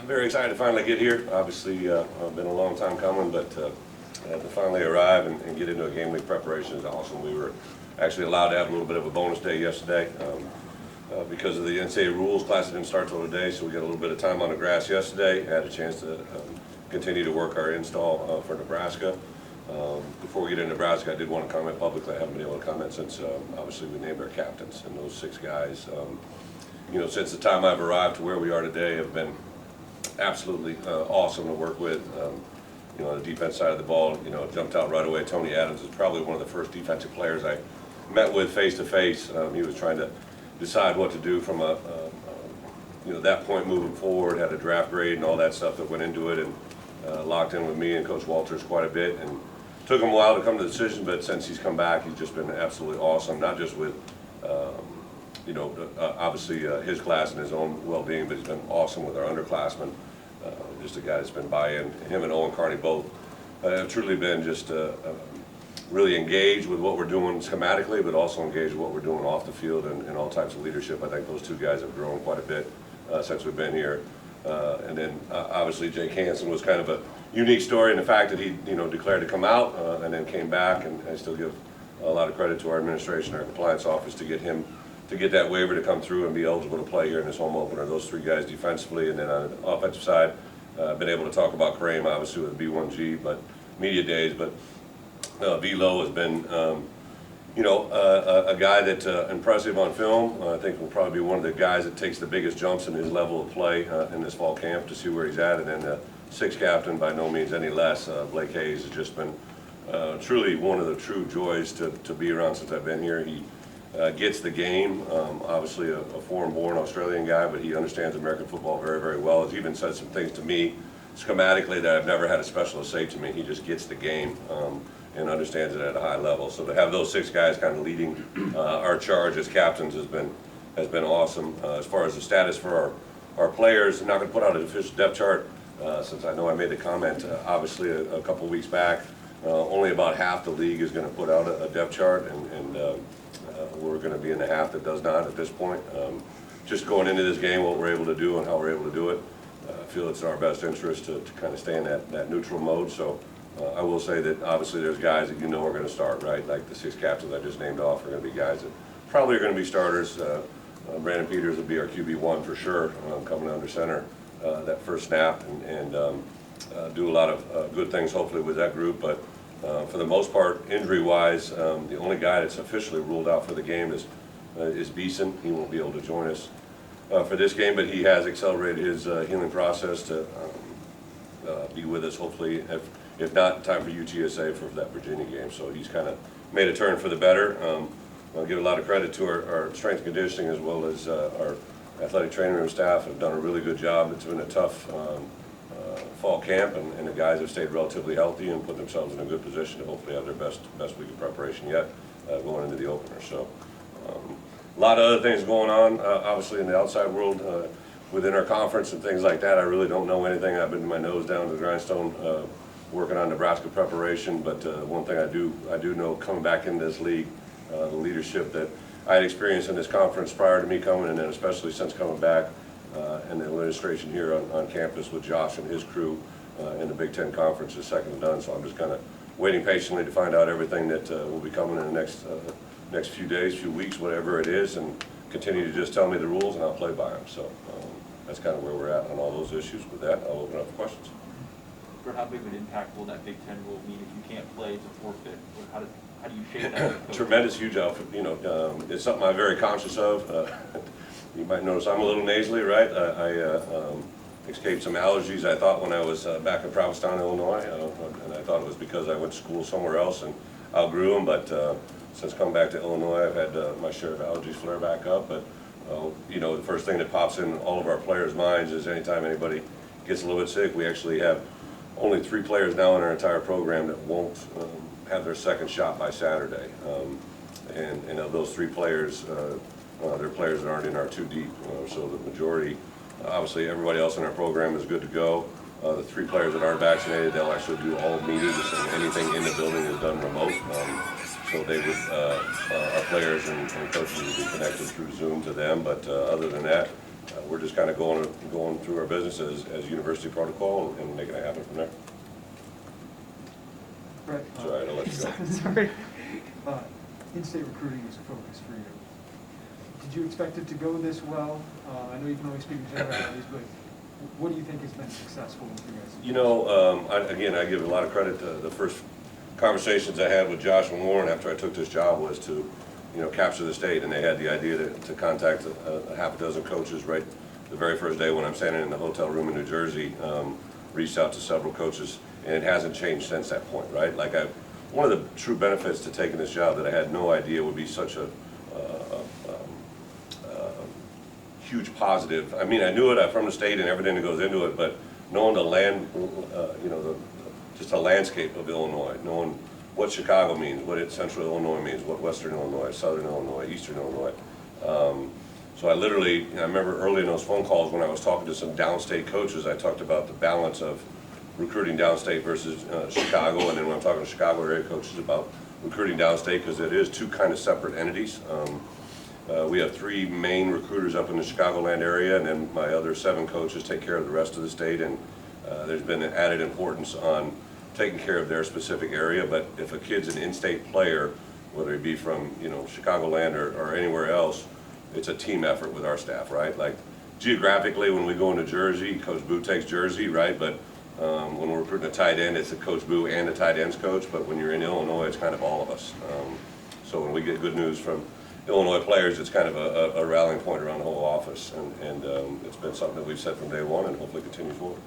Very excited to finally get here. Obviously, been a long time coming, but to finally arrive and get into a game week preparation is awesome. We were actually allowed to have a little bit of a bonus day yesterday because of the NCAA rules. Class didn't start till today, so we got a little bit of time on the grass yesterday. Had a chance to continue to work our install for Nebraska. Before we get into Nebraska, I did want to comment publicly. I haven't been able to comment since obviously we named our captains, and those 6 guys, you know, since the time I've arrived to where we are today, have been absolutely awesome to work with. You know, on the defense side of the ball, you know, jumped out right away. Tony Adams is probably one of the first defensive players I met with face to face. He was trying to decide what to do from a you know, that point moving forward, had a draft grade and all that stuff that went into it, and locked in with me and Coach Walters quite a bit, and took him a while to come to the decision, but since he's come back, he's just been absolutely awesome, not just with you know, obviously his class and his own well-being, but he's been awesome with our underclassmen. Just a guy that's been buy-in. Him and Owen Carney both have truly been just really engaged with what we're doing schematically, but also engaged with what we're doing off the field and all types of leadership. I think those 2 guys have grown quite a bit since we've been here. And then obviously Jake Hansen was kind of a unique story in the fact that he, you know, declared to come out and then came back, and I still give a lot of credit to our administration, our compliance office, to get him to get that waiver to come through and be eligible to play here in this home opener. Those 3 guys defensively, and then on the offensive side, I've been able to talk about Kareem, obviously with B1G, but media days, but Velo has been, you know, a guy that impressive on film. I think will probably be one of the guys that takes the biggest jumps in his level of play in this fall camp to see where he's at. And then the 6th captain, by no means any less, Blake Hayes, has just been truly one of the true joys to be around since I've been here. He gets the game, obviously a foreign-born Australian guy, but he understands American football very, very well. He's even said some things to me schematically that I've never had a specialist say to me. He just gets the game and understands it at a high level. So to have those 6 guys kind of leading our charge as captains has been awesome. As far as the status for our players, I'm not going to put out an official depth chart since I know I made the comment obviously a couple weeks back. Only about half the league is going to put out a depth chart, and we're going to be in the half that does not at this point. Just going into this game, what we're able to do and how we're able to do it, I feel it's in our best interest to kind of stay in that neutral mode. So I will say that obviously there's guys that you know are going to start, right? Like the 6 captains I just named off are going to be guys that probably are going to be starters. Brandon Peters will be our QB1 for sure, coming under center that first snap, and do a lot of good things hopefully with that group. But for the most part, injury-wise, the only guy that's officially ruled out for the game is Beeson. He won't be able to join us for this game, but he has accelerated his healing process to be with us hopefully, if not in time for UTSA for that Virginia game. So he's kind of made a turn for the better. I'll give a lot of credit to our strength and conditioning as well as our athletic training room staff have done a really good job. It's been a tough fall camp, and the guys have stayed relatively healthy and put themselves in a good position to hopefully have their best week of preparation yet going into the opener. So a lot of other things going on, obviously in the outside world within our conference and things like that. I really don't know anything. I've been my nose down to the grindstone working on Nebraska preparation, but one thing I do know coming back into this league, the leadership that I had experienced in this conference prior to me coming, and then especially since coming back, and the administration here on campus with Josh and his crew in the Big Ten Conference is second to none. So I'm just kind of waiting patiently to find out everything that will be coming in the next few days, few weeks, whatever it is, and continue to just tell me the rules and I'll play by them. So that's kind of where we're at on all those issues. With that, I'll open up for questions. For how big of an impact will that Big Ten rule mean if you can't play? It's a forfeit. How do you shape that? Tremendous, huge outfit. You know, it's something I'm very conscious of. You might notice I'm a little nasally, right? I escaped some allergies, I thought, when I was back in Provincetown, Illinois, and I thought it was because I went to school somewhere else and outgrew them, but since coming back to Illinois, I've had my share of allergies flare back up. But you know, the first thing that pops in all of our players' minds is anytime anybody gets a little bit sick. We actually have only 3 players now in our entire program that won't have their second shot by Saturday, and of those 3 players, they're players that aren't in our 2 deep, so the majority, obviously everybody else in our program is good to go. The 3 players that aren't vaccinated, they'll actually do all meetings, and anything in the building is done remote. So they would, our players and coaches would be connected through Zoom to them, but other than that, we're just kind of going through our business as university protocol and making it happen from there. Bret, Sorry, I'll let you go. sorry. In-state recruiting is a focus for you. Did you expect it to go this well? I know you can only speak in generalities, but what do you think has been successful with you guys? You know, I give a lot of credit to the first conversations I had with Josh and Warren after I took this job was to, you know, capture the state, and they had the idea to contact a half a dozen coaches right the very first day when I'm standing in the hotel room in New Jersey. Reached out to several coaches, and it hasn't changed since that point, right? Like one of the true benefits to taking this job that I had no idea would be such a huge positive. I mean, I knew it from the state and everything that goes into it, but knowing the land, you know, just the landscape of Illinois, knowing what Chicago means, what Central Illinois means, what Western Illinois, Southern Illinois, Eastern Illinois. So I remember early in those phone calls when I was talking to some downstate coaches, I talked about the balance of recruiting downstate versus Chicago, and then when I'm talking to Chicago area coaches about recruiting downstate, because it is two kind of separate entities. We have 3 main recruiters up in the Chicagoland area, and then my other 7 coaches take care of the rest of the state, and there's been an added importance on taking care of their specific area. But if a kid's an in-state player, whether it be from, you know, Chicagoland or anywhere else, it's a team effort with our staff, right? Like geographically, when we go into Jersey, Coach Boo takes Jersey, right? But when we're recruiting a tight end, it's a Coach Boo and a tight ends coach. But when you're in Illinois, it's kind of all of us. So when we get good news from Illinois players, it's kind of a rallying point around the whole office, and it's been something that we've said from day one and hopefully continues forward.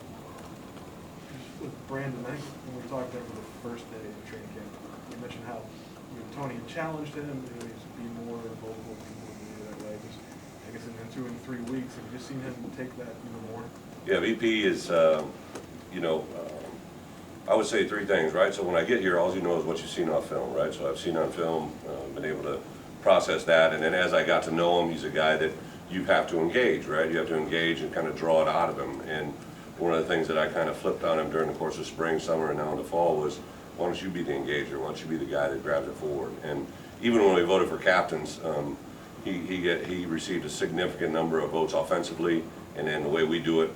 With Brandon, I think when we were talking over the first day of training camp, you mentioned how Tony had challenged him, he's be more vocal, be more that way. Just, I guess in 2 and 3 weeks, have you just seen him take that even more? Yeah, VP is, you know, I would say 3 things, right? So when I get here, all you know is what you've seen on film, right? So I've seen on film, been able to process that, and then as I got to know him, he's a guy that you have to engage, right? You have to engage and kind of draw it out of him. And one of the things that I kind of flipped on him during the course of spring, summer, and now in the fall was, why don't you be the engager? Why don't you be the guy that grabs it forward? And even when we voted for captains, he received a significant number of votes offensively, and then the way we do it,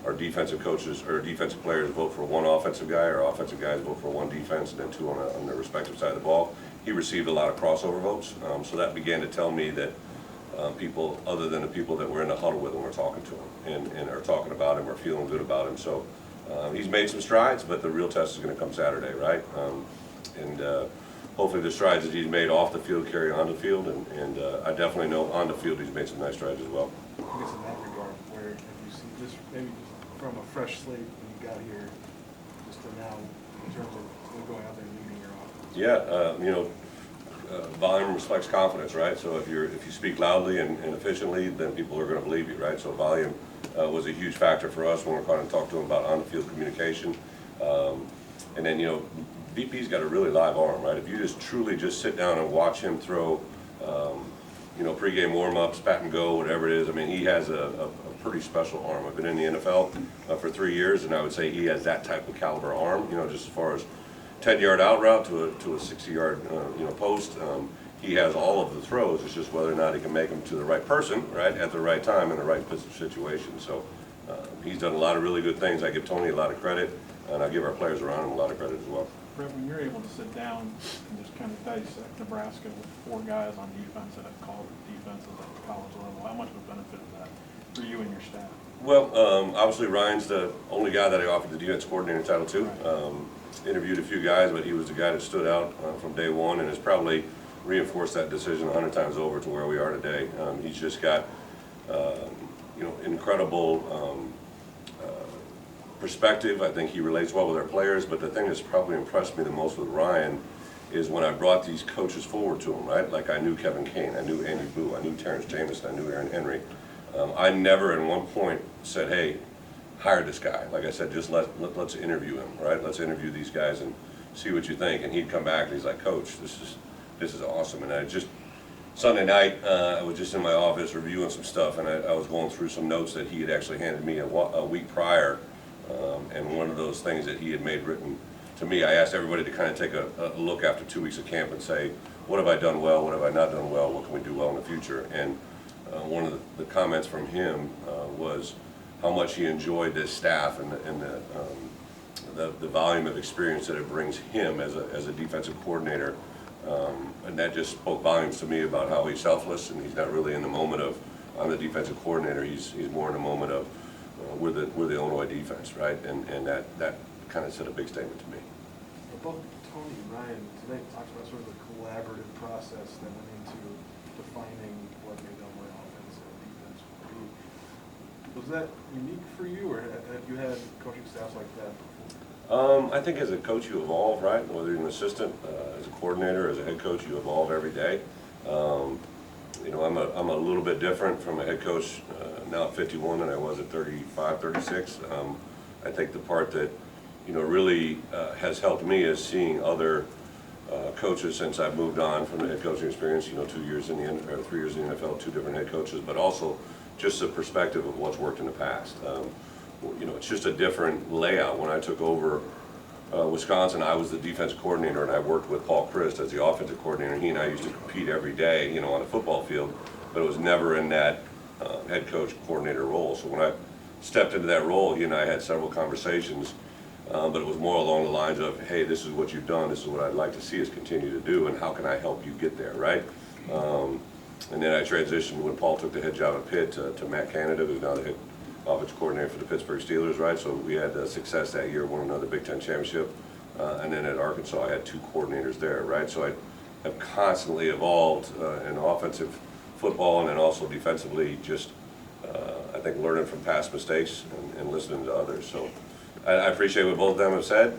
our defensive coaches or defensive players vote for 1 offensive guy, our offensive guys vote for 1 defense, and then 2 on their respective side of the ball. He received a lot of crossover votes, so that began to tell me that people other than the people that we're in the huddle with and we're talking to him and are talking about him or feeling good about him. So he's made some strides, but the real test is going to come Saturday, right? Hopefully the strides that he's made off the field carry on the field, and I definitely know on the field he's made some nice strides as well. I guess in that regard, where have you seen just maybe just from a fresh slate when you got here, just to now in terms of still going out there and leading your offense? Yeah, you know, volume reflects confidence, right? So if you speak loudly and efficiently, then people are going to believe you, right? So volume was a huge factor for us when we're trying to talk to him about on-the-field communication. And then, you know, VP's got a really live arm, right? If you just truly just sit down and watch him throw, you know, pregame warm-ups, pat and go, whatever it is, I mean, he has a pretty special arm. I've been in the NFL for 3 years, and I would say he has that type of caliber arm, you know, just as far as 10-yard out route to a 60-yard you know, post. He has all of the throws. It's just whether or not he can make them to the right person, right, at the right time in the right situation. So he's done a lot of really good things. I give Tony a lot of credit, and I give our players around him a lot of credit as well. Bret, when you're able to sit down and just kind of dissect Nebraska with 4 guys on defense that have called defenses at the college level, how much of a benefit is that for you and your staff? Well, obviously Ryan's the only guy that I offered the defense coordinator title to. Interviewed a few guys, but he was the guy that stood out from day one and has probably reinforced that decision 100 times over to where we are today. He's just got you know, incredible perspective. I think he relates well with our players, but the thing that's probably impressed me the most with Ryan is when I brought these coaches forward to him, right? Like I knew Kevin Kane, I knew Andy Boo, I knew Terrence Jamison, I knew Aaron Henry. I never at one point said, hey, hire this guy. Like I said, just let's interview him, right? Let's interview these guys and see what you think. And he'd come back and he's like, Coach, this is awesome. And I just, Sunday night, I was just in my office reviewing some stuff, and I was going through some notes that he had actually handed me a week prior. And one of those things that he had made written to me, I asked everybody to kind of take a look after 2 weeks of camp and say, what have I done well? What have I not done well? What can we do well in the future? And one of the comments from him was how much he enjoyed this staff and the volume of experience that it brings him as a defensive coordinator. And that just spoke volumes to me about how he's selfless and he's not really in the moment of, I'm the defensive coordinator, he's more in the moment of, we're the Illinois defense, right? And that kind of said a big statement to me. Both Tony and Ryan today talked about sort of the collaborative process that went into defining what the Illinois offense and defense would be. Was that unique for you, or have you had coaching staffs like that before? I think as a coach you evolve, right? Whether you're an assistant, as a coordinator, as a head coach, you evolve every day. You know, I'm a little bit different from a head coach now at 51 than I was at 35, 36. I think the part that, you know, really has helped me is seeing other coaches since I've moved on from the head coaching experience. You know, 3 years in the NFL, 2 different head coaches, but also just the perspective of what's worked in the past. You know, it's just a different layout. When I took over Wisconsin, I was the defense coordinator, and I worked with Paul Christ as the offensive coordinator. He and I used to compete every day, you know, on the football field, but it was never in that head coach coordinator role. So when I stepped into that role, he and I had several conversations, but it was more along the lines of, hey, this is what you've done, this is what I'd like to see us continue to do, and how can I help you get there, right? And then I transitioned when Paul took the head job at Pitt to Matt Canada, who's now the head offensive coordinator for the Pittsburgh Steelers, right? So we had success that year, won another Big Ten championship. And then at Arkansas, I had 2 coordinators there, right? So I have constantly evolved in offensive football and then also defensively, just I think learning from past mistakes and listening to others. So I appreciate what both of them have said.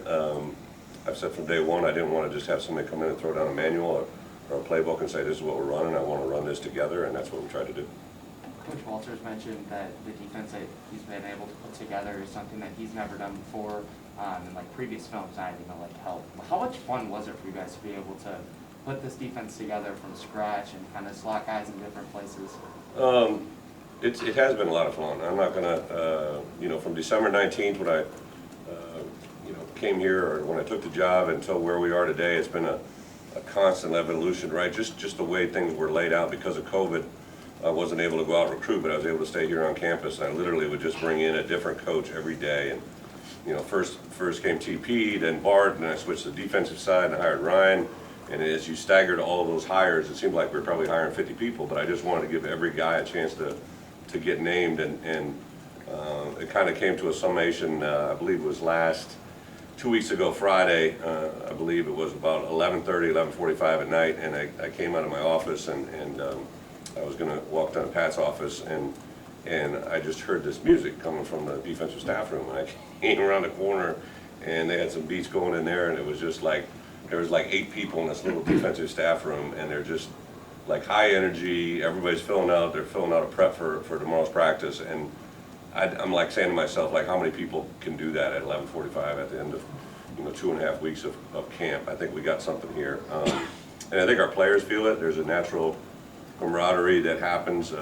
I've said from day one, I didn't want to just have somebody come in and throw down a manual or a playbook and say, this is what we're running. I want to run this together, and that's what we try to do. Coach Walters mentioned that the defense that he's been able to put together is something that he's never done before, and like previous films, not even like help. How much fun was it for you guys to be able to put this defense together from scratch and kind of slot guys in different places? It has been a lot of fun. I'm not gonna, you know, from December 19th when I, you know, came here, or when I took the job until where we are today, it's been a constant evolution, right? Just the way things were laid out because of COVID. I wasn't able to go out and recruit, but I was able to stay here on campus, and I literally would just bring in a different coach every day. And you know, first came TP, then Bart, and then I switched to the defensive side and I hired Ryan. And as you staggered all of those hires, it seemed like we were probably hiring 50 people, but I just wanted to give every guy a chance to get named, and it kind of came to a summation. I believe it was 2 weeks ago Friday. I believe it was about 11:30, 11:45 at night, and I came out of my office and I was going to walk down to Pat's office, and I just heard this music coming from the defensive staff room. And I came around the corner, and they had some beats going in there, and it was just like, there was like 8 people in this little defensive staff room, and they're just like high energy. Everybody's they're filling out a prep for tomorrow's practice. And I'm like saying to myself, like, how many people can do that at 11:45 at the end of, you know, 2.5 weeks of camp? I think we got something here. And I think our players feel it. There's a natural camaraderie that happens.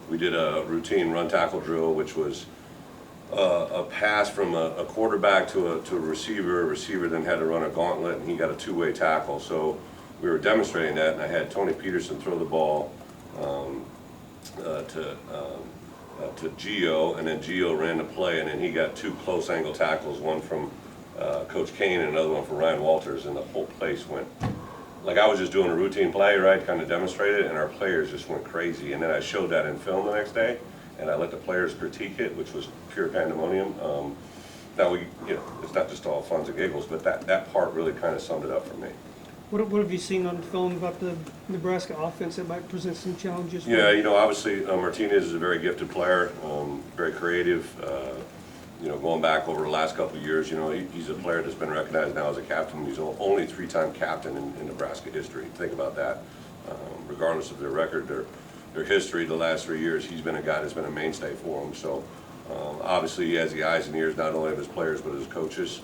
We did a routine run tackle drill, which was a pass from a quarterback to a receiver. A receiver then had to run a gauntlet, and he got a 2-way tackle. So we were demonstrating that, and I had Tony Peterson throw the ball to Gio, and then Gio ran the play, and then he got 2 close angle tackles, one from Coach Kane and another one from Ryan Walters, and the whole place went, like I was just doing a routine play, right, kind of demonstrated, and our players just went crazy. And then I showed that in film the next day, and I let the players critique it, which was pure pandemonium. Now you know, it's not just all funs and giggles, but that part really kind of summed it up for me. What have you seen on film about the Nebraska offense that might present some challenges? Yeah, you know, obviously Martinez is a very gifted player, very creative. You know, going back over the last couple of years, you know, he's a player that's been recognized now as a captain. He's only 3-time captain in Nebraska history. Think about that. Regardless of their record, their history, the last 3 years, he's been a guy that's been a mainstay for them. So obviously he has the eyes and ears not only of his players but his coaches.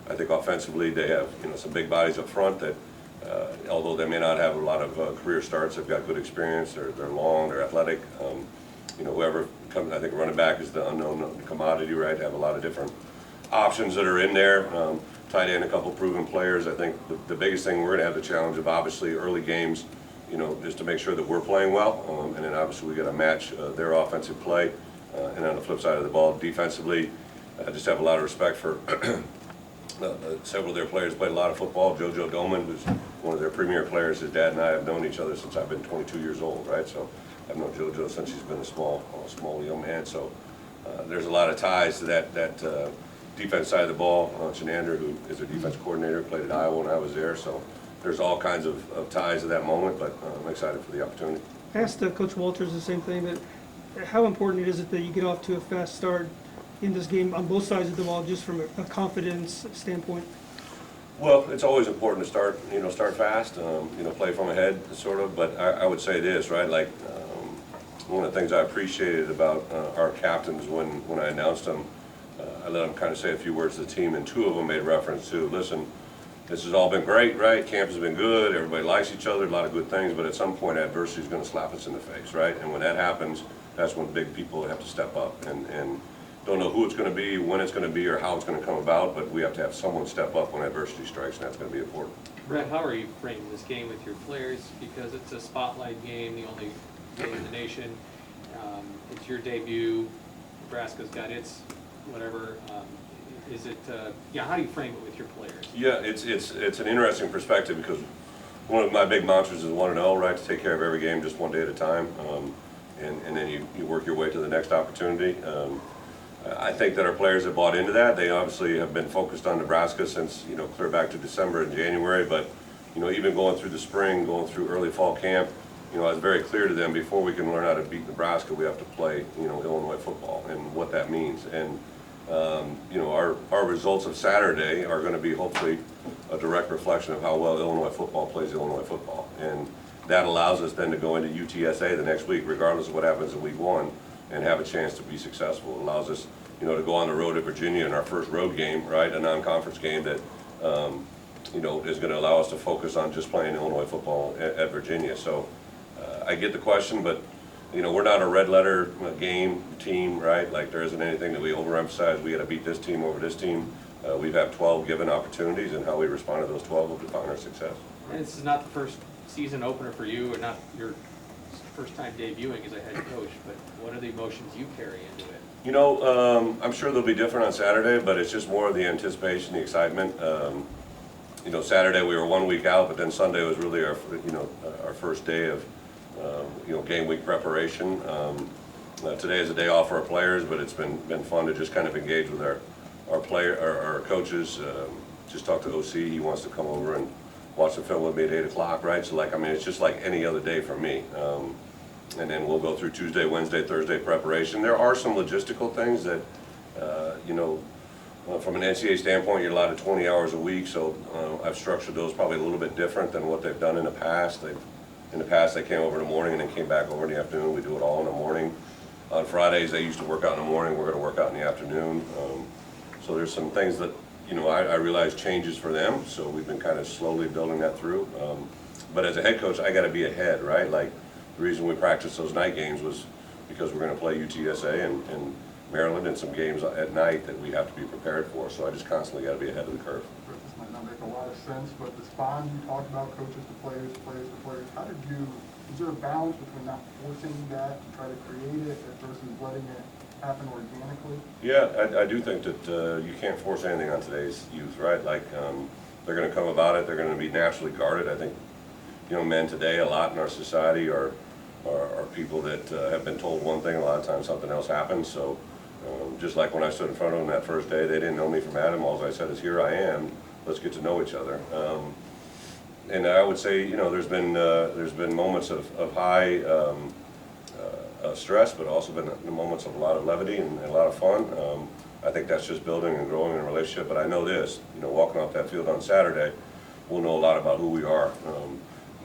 I think offensively they have, you know, some big bodies up front that, although they may not have a lot of career starts, they've got good experience. They're long, they're athletic. You know, whoever comes, I think running back is the unknown commodity, right? They have a lot of different options that are in there. Tight end, a couple proven players. I think the biggest thing we're going to have the challenge of, obviously, early games, just to make sure that we're playing well. And then obviously we got to match their offensive play. And on the flip side of the ball, defensively, I just have a lot of respect for several of their players. Played a lot of football. JoJo Doman, who's one of their premier players. His dad and I have known each other since I've been 22 years old, right? So I've known JoJo since he's been a small young man. So there's a lot of ties to that defense side of the ball. Chenander, who is their defense coordinator, played at Iowa when I was there. So there's all kinds of ties to that moment, but I'm excited for the opportunity. I asked Coach Walters the same thing, but how important is it that you get off to a fast start in this game on both sides of the ball, just from a confidence standpoint? Well, it's always important to start fast, play from ahead, sort of, but I would say this, right, like, one of the things I appreciated about our captains when I announced them, I let them kind of say a few words to the team, and two of them made reference to, listen, this has all been great, right, camp has been good, everybody likes each other, a lot of good things, but at some point adversity is going to slap us in the face, right, and when that happens, that's when big people have to step up, and don't know who it's going to be, when it's going to be, or how it's going to come about, but we have to have someone step up when adversity strikes, and that's going to be important. Brett, how are you framing this game with your players? Because it's a spotlight game, the only game in the nation. It's your debut. Nebraska's got its whatever. Is it? How do you frame it with your players? Yeah, it's an interesting perspective because one of my big mantras is 1-0, right? To take care of every game just one day at a time, and then you work your way to the next opportunity. I think that our players have bought into that. They obviously have been focused on Nebraska since, clear back to December and January, but, even going through the spring, going through early fall camp, I was very clear to them, before we can learn how to beat Nebraska, we have to play, Illinois football and what that means. And, our results of Saturday are going to be hopefully a direct reflection of how well Illinois football plays Illinois football. And that allows us then to go into UTSA the next week, regardless of what happens in week 1, and have a chance to be successful. It allows us, to go on the road to Virginia in our first road game, right, a non-conference game that, is going to allow us to focus on just playing Illinois football at Virginia. So I get the question, but, we're not a red letter game team, right? Like, there isn't anything that we overemphasize. We got to beat this team over this team. We've had 12 given opportunities, and how we respond to those 12 will define our success. And this is not the first season opener for you, or not your first time debuting as a head coach, but what are the emotions you carry into it? I'm sure they'll be different on Saturday, but it's just more of the anticipation, the excitement. Saturday we were 1 week out, but then Sunday was really our first day of, game week preparation. Today is a day off for our players, but it's been fun to just kind of engage with our coaches. Just talk to OC. He wants to come over and watch the film with me at 8 o'clock, right? So it's just like any other day for me. And then we'll go through Tuesday, Wednesday, Thursday preparation. There are some logistical things that, from an NCAA standpoint, you're allowed 20 hours a week, so I've structured those probably a little bit different than what they've done in the past. In the past, they came over in the morning and then came back over in the afternoon. We do it all in the morning. On Fridays, they used to work out in the morning. We're going to work out in the afternoon. So there's some things that, I realize changes for them, so we've been kind of slowly building that through. But as a head coach, I got to be ahead, right? Like, the reason we practiced those night games was because we're going to play UTSA and Maryland and some games at night that we have to be prepared for. So I just constantly got to be ahead of the curve. This might not make a lot of sense, but this bond you talked about, coaches to players, players to players, is there a balance between not forcing that to try to create it versus letting it happen organically? Yeah, I do think that you can't force anything on today's youth, right? Like, they're going to come about it. They're going to be naturally guarded. I think young men today, a lot in our society, are people that have been told one thing. A lot of times something else happens. So just like when I stood in front of them that first day, they didn't know me from Adam. All I said is, here I am. Let's get to know each other. And I would say, there's been moments of high stress, but also been moments of a lot of levity and a lot of fun. I think that's just building and growing in a relationship. But I know this, walking off that field on Saturday, we'll know a lot about who we are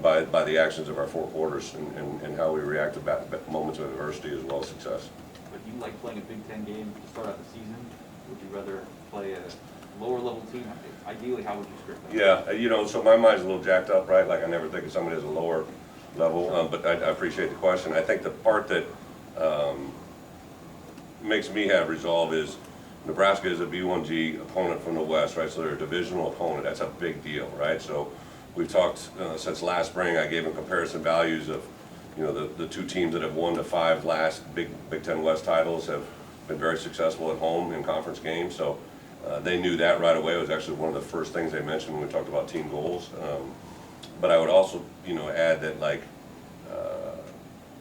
by the actions of our 4 quarters and how we react to moments of adversity as well as success. But do you like playing a Big Ten game to start out the season? Would you rather play a lower level team? Ideally, how would you script that? Yeah, so my mind's a little jacked up, right? Like, I never think of somebody as a lower level, but I appreciate the question. I think the part that makes me have resolve is Nebraska is a B1G opponent from the West, right? So they're a divisional opponent. That's a big deal, right? So we've talked since last spring. I gave them comparison values of, you know, the two teams that have won the 5 last Big Ten West titles have been very successful at home in conference games. So they knew that right away. It was actually one of the first things they mentioned when we talked about team goals. But I would also, you know, add that, like,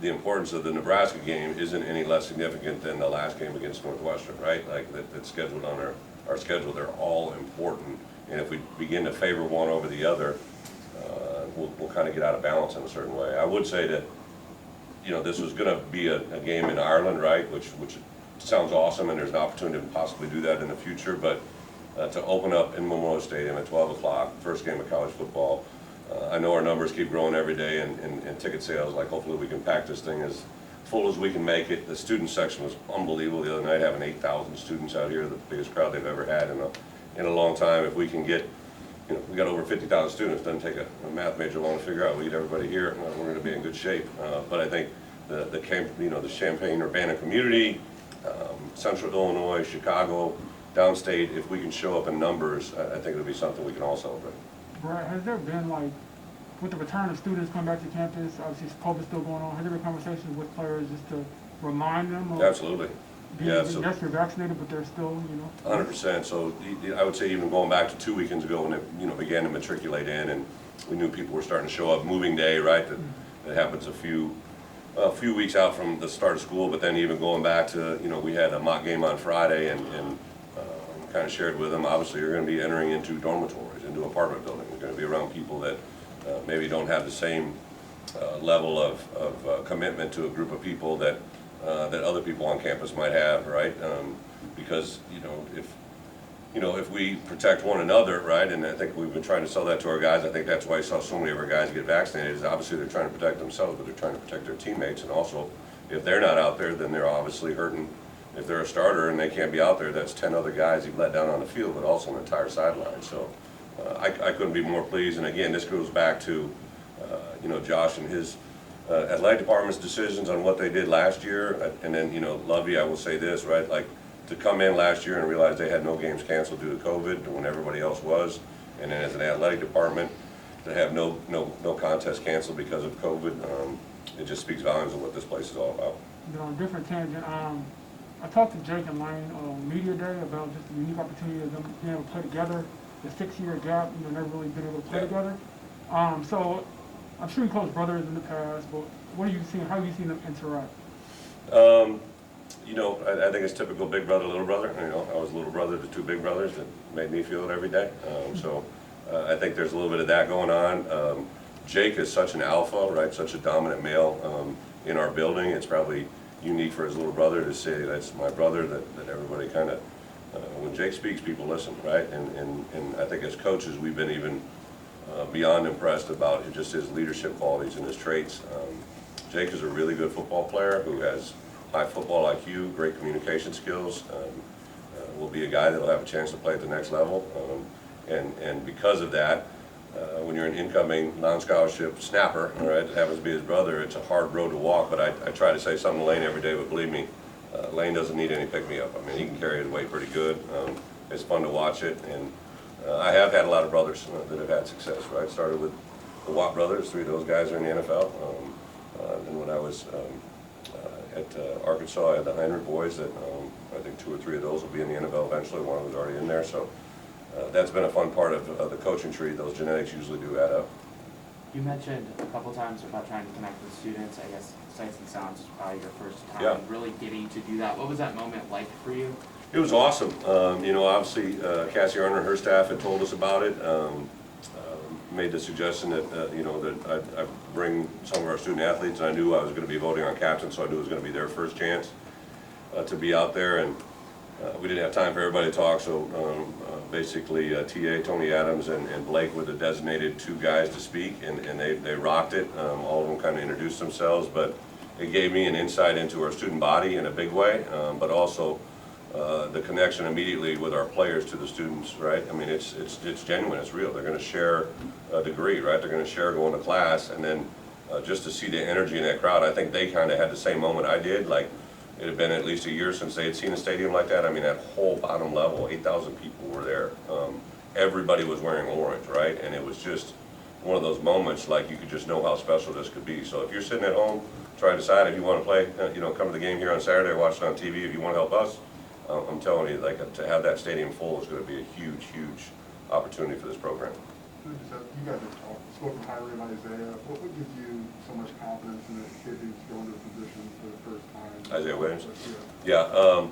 the importance of the Nebraska game isn't any less significant than the last game against Northwestern, right? Like, that's scheduled on our schedule. They're all important, and if we begin to favor one over the other, we'll kind of get out of balance in a certain way. I would say that, you know, this was going to be a game in Ireland, right? Which sounds awesome, and there's an opportunity to possibly do that in the future. But to open up in Memorial Stadium at 12 o'clock, first game of college football. I know our numbers keep growing every day, and ticket sales. Like, hopefully we can pack this thing as full as we can make it. The student section was unbelievable the other night, having 8,000 students out here, the biggest crowd they've ever had in a long time. If we can get, you know, we got over 50,000 students. Doesn't take a math major long to figure out. We get everybody here, we're going to be in good shape. But I think the Champaign-Urbana community, Central Illinois, Chicago, downstate, if we can show up in numbers, I think it'll be something we can all celebrate. Brett, has there been, like, with the return of students coming back to campus, obviously COVID's still going on, has there been conversations with players just to remind them of Absolutely. Yeah, so yes, you're vaccinated, but they're still, you know? 100%. So I would say even going back to 2 weekends ago when it, you know, began to matriculate in, and we knew people were starting to show up. Moving day, right? That happens a few weeks out from the start of school, but then even going back to, you know, we had a mock game on Friday, and kind of shared with them, obviously you're going to be entering into dormitories, into apartment buildings. You're going to be around people that maybe don't have the same level of commitment to a group of people that other people on campus might have, right? Because, if we protect one another, right, and I think we've been trying to sell that to our guys. I think that's why you saw so many of our guys get vaccinated, is obviously they're trying to protect themselves, but they're trying to protect their teammates. And also, if they're not out there, then they're obviously hurting. If they're a starter and they can't be out there, that's 10 other guys you've let down on the field, but also an entire sideline. So I couldn't be more pleased. And again, this goes back to, Josh and his athletic department's decisions on what they did last year. And then, Lovey, I will say this, right? Like, to come in last year and realize they had no games canceled due to COVID when everybody else was. And then as an athletic department, to have no contest canceled because of COVID, it just speaks volumes of what this place is all about. On a different tangent, I talked to Jake and Lane on Media Day about just the unique opportunity of them being able to play together, the 6-year gap, never really been able to play together. So I'm sure you close brothers in the past, but what are you seeing? How are you seeing them interact? I think it's typical big brother, little brother. I was a little brother to 2 big brothers that made me feel it every day. I think there's a little bit of that going on. Jake is such an alpha, right? Such a dominant male in our building. It's probably unique for his little brother to say, that's my brother, that everybody kind of, when Jake speaks, people listen, right? And I think as coaches, we've been even beyond impressed about just his leadership qualities and his traits. Jake is a really good football player who has high football IQ, great communication skills, will be a guy that will have a chance to play at the next level. And because of that, when you're an incoming non-scholarship snapper, right, that happens to be his brother, it's a hard road to walk. But I try to say something to Lane every day, but believe me, Lane doesn't need any pick-me-up. I mean, he can carry his weight pretty good. It's fun to watch it. And I have had a lot of brothers that have had success, right? Started with the Watt brothers. 3 of those guys are in the NFL. And when I was at Arkansas, I had the Heinrich boys that I think 2 or 3 of those will be in the NFL eventually. One was already in there. So that's been a fun part of the coaching tree. Those genetics usually do add up. You mentioned a couple times about trying to connect with students. I guess Sights and Sounds is probably your first time really getting to do that. What was that moment like for you? It was awesome. Obviously, Cassie Arner and her staff had told us about it. Made the suggestion that that I bring some of our student athletes, and I knew I was going to be voting on captain, so I knew it was going to be their first chance to be out there. And we didn't have time for everybody to talk, so basically TA, Tony Adams, and Blake were the designated 2 guys to speak, and they rocked it. All of them kind of introduced themselves, but it gave me an insight into our student body in a big way, but also the connection immediately with our players to the students, right? I mean, it's genuine, it's real. They're going to share a degree, right? They're going to share going to class, and then just to see the energy in that crowd, I think they kind of had the same moment I did. Like, it had been at least a year since they had seen a stadium like that. I mean, that whole bottom level, 8,000 people were there. Everybody was wearing orange, right? And it was just one of those moments like you could just know how special this could be. So if you're sitting at home trying to decide if you want to play, come to the game here on Saturday, watch it on TV. If you want to help us, I'm telling you, like, to have that stadium full is going to be a huge, huge opportunity for this program. You guys have spoken highly of Isaiah. What would give you so much confidence in a kid who's going to a position for the first time? Isaiah Williams? Yeah. Yeah,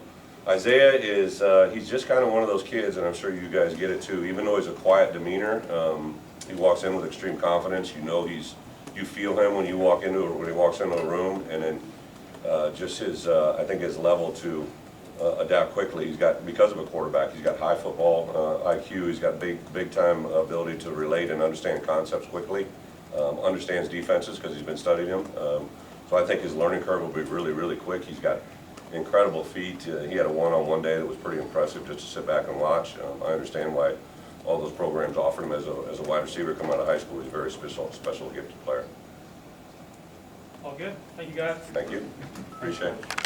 Isaiah is, he's just kind of one of those kids, and I'm sure you guys get it too. Even though he's a quiet demeanor, he walks in with extreme confidence. You know you feel him when he walks into a room, and then just his, I think his level to adapt quickly. He's got, because of a quarterback, he's got high football IQ. He's got big time ability to relate and understand concepts quickly. Understands defenses because he's been studying them. So I think his learning curve will be really, really quick. He's got incredible feet. He had a one-on-one day that was pretty impressive just to sit back and watch. I understand why all those programs offer him as a wide receiver coming out of high school. He's a very special gifted player. All good. Thank you, guys. Thank you. Appreciate it.